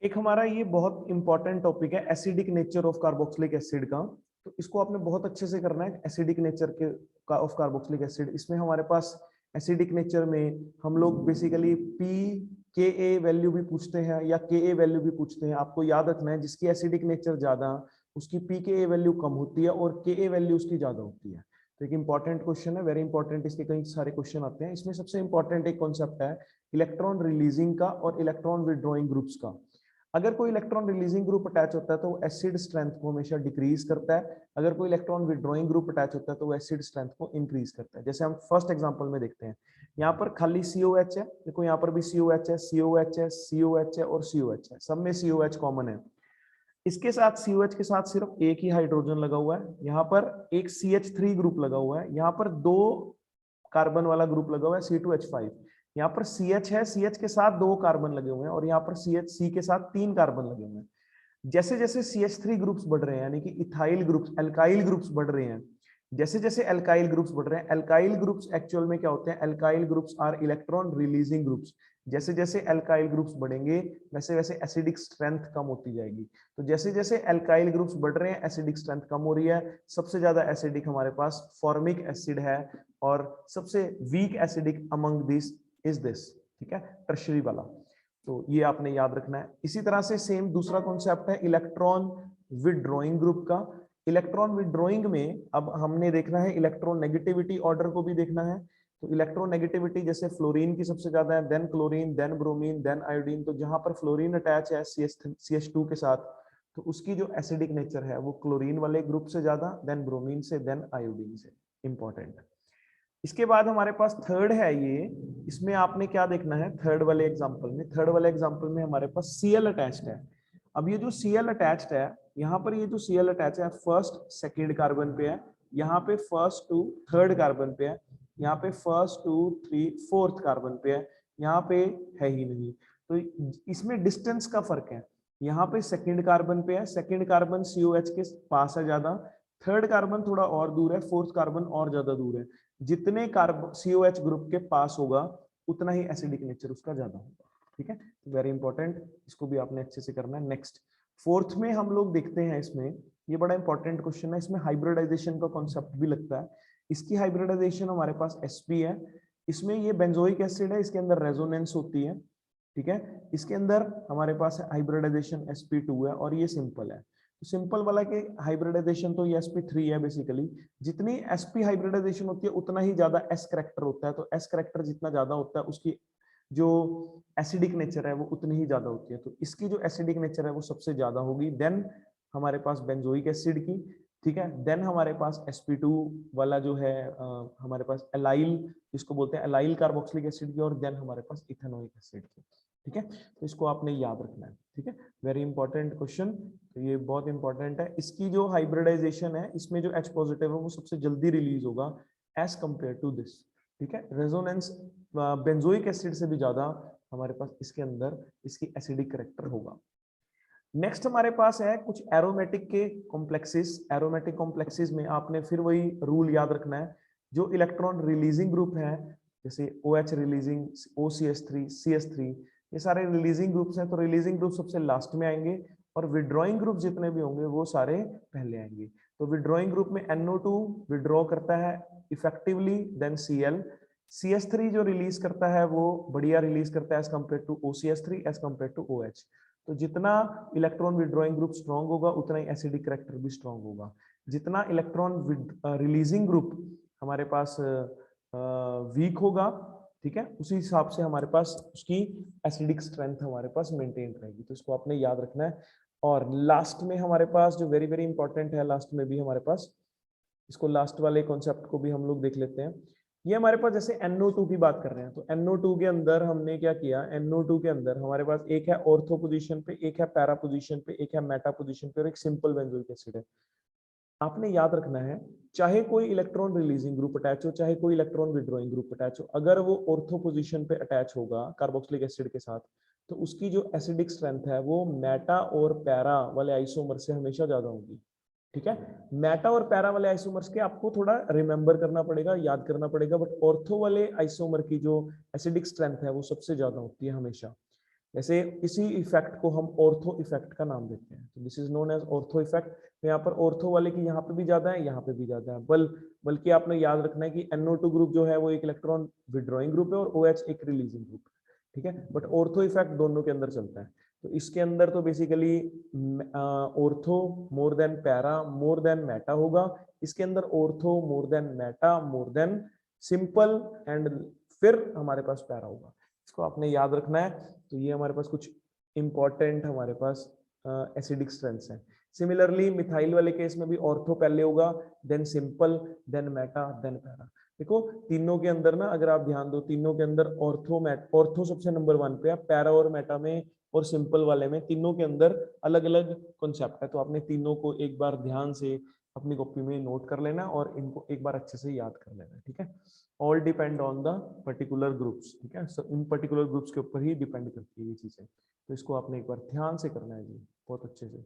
एक हमारा ये बहुत इंपॉर्टेंट टॉपिक है acidic nature of carboxylic acid का। तो इसको आपने बहुत अच्छे से करना है। एसिडिक नेचर के ऑफ कार्बोक्सिलिक एसिड, इसमें हमारे पास एसिडिक नेचर में हम लोग बेसिकली पी के ए वैल्यू भी पूछते हैं या के ए वैल्यू भी पूछते हैं। आपको याद रखना है जिसकी एसिडिक नेचर ज्यादा उसकी पी के ए वैल्यू कम होती है और के ए वैल्यू उसकी ज्यादा होती है। तो एक इंपॉर्टेंट क्वेश्चन है, वेरी इंपॉर्टेंट। इसके कई सारे क्वेश्चन आते हैं। इसमें सबसे इंपॉर्टेंट एक कॉन्सेप्ट है इलेक्ट्रॉन रिलीजिंग का और इलेक्ट्रॉन विड्रॉइंग ग्रुप्स का। अगर कोई इलेक्ट्रॉन रिलीजिंग ग्रुप अटैच होता है तो वो एसिड स्ट्रेंथ को हमेशा डिक्रीज करता है। अगर कोई इलेक्ट्रॉन विड्रॉइंग ग्रुप अटैच होता है तो वो एसिड स्ट्रेंथ को इंक्रीज करता है। जैसे हम फर्स्ट एग्जांपल में देखते हैं, यहाँ पर खाली COH है। देखो यहाँ पर भी COH है, COH है, COH है और COH है। सब में COH कॉमन है। इसके साथ COH के साथ सिर्फ एक ही हाइड्रोजन लगा हुआ है। यहाँ पर एक CH3 ग्रुप लगा हुआ है। यहाँ पर दो कार्बन वाला ग्रुप लगा हुआ है C2H5। यहाँ पर CH है, CH के साथ दो कार्बन लगे हुए हैं और यहाँ पर CH C के साथ तीन कार्बन लगे हुए हैं। जैसे जैसे CH3 ग्रुप्स बढ़ रहे हैं यानी कि इथाइल ग्रुप्स, अल्काइल ग्रुप्स बढ़ रहे हैं। जैसे जैसे अल्काइल ग्रुप्स बढ़ रहे हैं, अल्काइल ग्रुप्स एक्चुअल में क्या होते हैं? Alkyl groups are electron releasing groups. जैसे जैसे अल्काइल ग्रुप्स बढ़ेंगे वैसे वैसे एसिडिक स्ट्रेंथ कम होती जाएगी। तो जैसे जैसे अल्काइल ग्रुप्स बढ़ रहे हैं एसिडिक स्ट्रेंथ कम हो रही है। सबसे ज्यादा एसिडिक हमारे पास फॉर्मिक एसिड है और सबसे weak acidic among this is this, ठीक है, टर्शरी वाला। तो ये आपने याद रखना है। इसी तरह से सेम दूसरा कॉन्सेप्ट है इलेक्ट्रॉन विड्रॉइंग ग्रुप का। इलेक्ट्रॉन विड्रॉइंग में अब हमने देखना है इलेक्ट्रॉन नेगेटिविटी ऑर्डर को भी देखना है। तो इलेक्ट्रॉन नेगेटिविटी जैसे फ्लोरीन की सबसे ज्यादा है, then chlorine, then bromine, then iodine. तो जहां पर फ्लोरीन अटैच है CH2 के साथ तो उसकी जो एसिडिक नेचर है वो क्लोरीन वाले ग्रुप से ज्यादा, देन ब्रोमीन से, देन आयोडीन से। इंपॉर्टेंट। इसके बाद हमारे पास थर्ड है ये। इसमें आपने क्या देखना है थर्ड वाले एग्जांपल में? थर्ड वाले एग्जांपल में हमारे पास Cl अटैच्ड है। अब ये जो Cl अटैच्ड है, यहाँ पर ये जो Cl अटैच है फर्स्ट सेकेंड कार्बन पे है, यहाँ पे फर्स्ट टू थर्ड कार्बन पे है, यहाँ पे first two three fourth carbon पे है, यहाँ पे है ही नहीं। तो इसमें डिस्टेंस का फर्क है। यहाँ पे सेकेंड कार्बन पे है, सेकेंड कार्बन COH के पास है ज्यादा, थर्ड कार्बन थोड़ा और दूर है, फोर्थ कार्बन और ज्यादा दूर है। जितने कार्बन COH ग्रुप के पास होगा उतना ही एसिडिक नेचर उसका ज्यादा होगा, ठीक है। वेरी इंपॉर्टेंट, इसको भी आपने अच्छे से करना है। नेक्स्ट फोर्थ में हम लोग देखते हैं, इसमें ये बड़ा इंपॉर्टेंट क्वेश्चन है। इसमें हाइब्रिडाइजेशन का कॉन्सेप्ट भी लगता है। इसकी हाइब्रिडाइजेशन हमारे पास sp है। इसमें ये बेंजोइक एसिड है, इसके अंदर रेजोनेंस होती है, ठीक है। इसके अंदर हमारे पास हाइब्रिडाइजेशन sp2 है और ये सिंपल है। तो सिंपल वाला के हाइब्रिडाइजेशन तो ये sp3 है बेसिकली। जितनी sp हाइब्रिडाइजेशन होती है उतना ही ज्यादा s करेक्टर होता है। तो s करेक्टर जितना ज्यादा होता है उसकी जो एसिडिक नेचर है वो उतनी ही ज्यादा होती है। तो इसकी जो एसिडिक नेचर है वो सबसे ज्यादा होगी। देन हमारे पास बेंजोइक एसिड की, ठीक है। देन हमारे पास sp2 वाला जो है हमारे पास एलाइल, जिसको बोलते हैं एलाइल कार्बोक्सिलिक एसिड की, और देन हमारे पास इथेनोइक एसिड की, ठीक है। तो इसको आपने याद रखना है, ठीक है। Very important question. तो ये बहुत इंपॉर्टेंट है। इसकी जो हाइब्रिडाइजेशन है इसमें जो H पॉजिटिव है वो सबसे जल्दी रिलीज होगा एज कंपेयर टू दिस, ठीक है। रेजोनेंस बेंजोइक एसिड से भी ज्यादा हमारे पास इसके अंदर इसकी एसिडिक करेक्टर होगा। नेक्स्ट हमारे पास है कुछ एरोमेटिक के कॉम्प्लेक्सेस। एरोमेटिक कॉम्प्लेक्सेस में आपने फिर वही रूल याद रखना है। जो इलेक्ट्रॉन रिलीजिंग ग्रुप है जैसे OH रिलीजिंग, OCH3, CH3, ये सारे रिलीजिंग ग्रुप्स हैं। तो रिलीजिंग ग्रुप सबसे लास्ट में आएंगे और विड्रॉइंग ग्रुप जितने भी होंगे वो सारे पहले आएंगे। तो विड्रॉइंग ग्रुप में NO2 विड्रॉ करता है इफेक्टिवली, देन Cl। CH3 जो रिलीज करता है वो बढ़िया रिलीज करता है as compare to OCH3, as compare to OH। तो जितना इलेक्ट्रॉन विड्रॉइंग ग्रुप स्ट्रांग होगा उतना ही एसिडिक करेक्टर भी स्ट्रांग होगा। जितना इलेक्ट्रॉन रिलीजिंग ग्रुप हमारे पास वीक होगा, ठीक है, उसी हिसाब से हमारे पास उसकी एसिडिक स्ट्रेंथ हमारे पास मेंटेन रहेगी। तो इसको आपने याद रखना है। और लास्ट में हमारे पास जो वेरी वेरी इंपॉर्टेंट है, लास्ट में भी हमारे पास, इसको लास्ट वाले कॉन्सेप्ट को भी हम लोग देख लेते हैं। ये हमारे पास जैसे NO2 की बात कर रहे हैं तो NO2 के अंदर हमने क्या किया, NO2 के अंदर हमारे पास एक है ऑर्थो पोजीशन पे, एक है पैरा पोजीशन पे, एक है मेटा पोजीशन पे और एक सिंपल बेंजोइक एसिड है। आपने याद रखना है चाहे कोई इलेक्ट्रॉन रिलीजिंग ग्रुप अटैच हो चाहे कोई इलेक्ट्रॉन विड्रॉइंग ग्रुप अटैच हो, अगर वो ऑर्थो पोजीशन पे अटैच होगा कार्बोक्सिलिक एसिड के साथ तो उसकी जो एसिडिक स्ट्रेंथ है वो मेटा और पैरा वाले आइसोमर से हमेशा ज्यादा होगी, ठीक है। मेटा और पैरा वाले आइसोमर्स के आपको थोड़ा रिमेंबर करना पड़ेगा, याद करना पड़ेगा, बट ऑर्थो वाले आइसोमर की जो एसिडिक स्ट्रेंथ है वो सबसे ज्यादा होती है हमेशा। जैसे इसी इफेक्ट को हम ऑर्थो इफेक्ट का नाम देते हैं, तो this is known as ortho effect. तो यहाँ पर ऑर्थो वाले की यहाँ पे भी ज्यादा है, यहाँ पे भी ज्यादा है, बल्कि आपने याद रखना है कि NO2 ग्रुप जो है वो एक इलेक्ट्रॉन विड्रॉइंग ग्रुप है और OH एक रिलीजिंग ग्रुप है, ठीक है। बट ऑर्थो इफेक्ट दोनों के अंदर चलता है। तो इसके अंदर तो basically ortho more than para more than Meta होगा, इसके अंदर ortho more than Meta more than simple, and फिर हमारे पास पैरा होगा। इसको आपने याद रखना है। तो ये हमारे पास कुछ इंपॉर्टेंट हमारे पास एसिडिक स्ट्रेंथ्स हैं। सिमिलरली मिथाइल वाले केस में भी ऑर्थो पहले होगा, then simple, then meta, then para. देखो तीनों के अंदर ना, अगर आप ध्यान दो, तीनों के अंदर ऑर्थो सबसे नंबर 1 पे है, पैरा और मेटा में और सिंपल वाले में, तीनों के अंदर अलग अलग कॉन्सेप्ट है। तो आपने तीनों को एक बार ध्यान से अपनी कॉपी में नोट कर लेना और इनको एक बार अच्छे से याद कर लेना, ठीक है। All depend on the particular groups, ठीक है। इन पर्टिकुलर ग्रुप्स के ऊपर ही डिपेंड करती है ये चीजें। तो इसको आपने एक बार ध्यान से करना है जी, बहुत अच्छे से।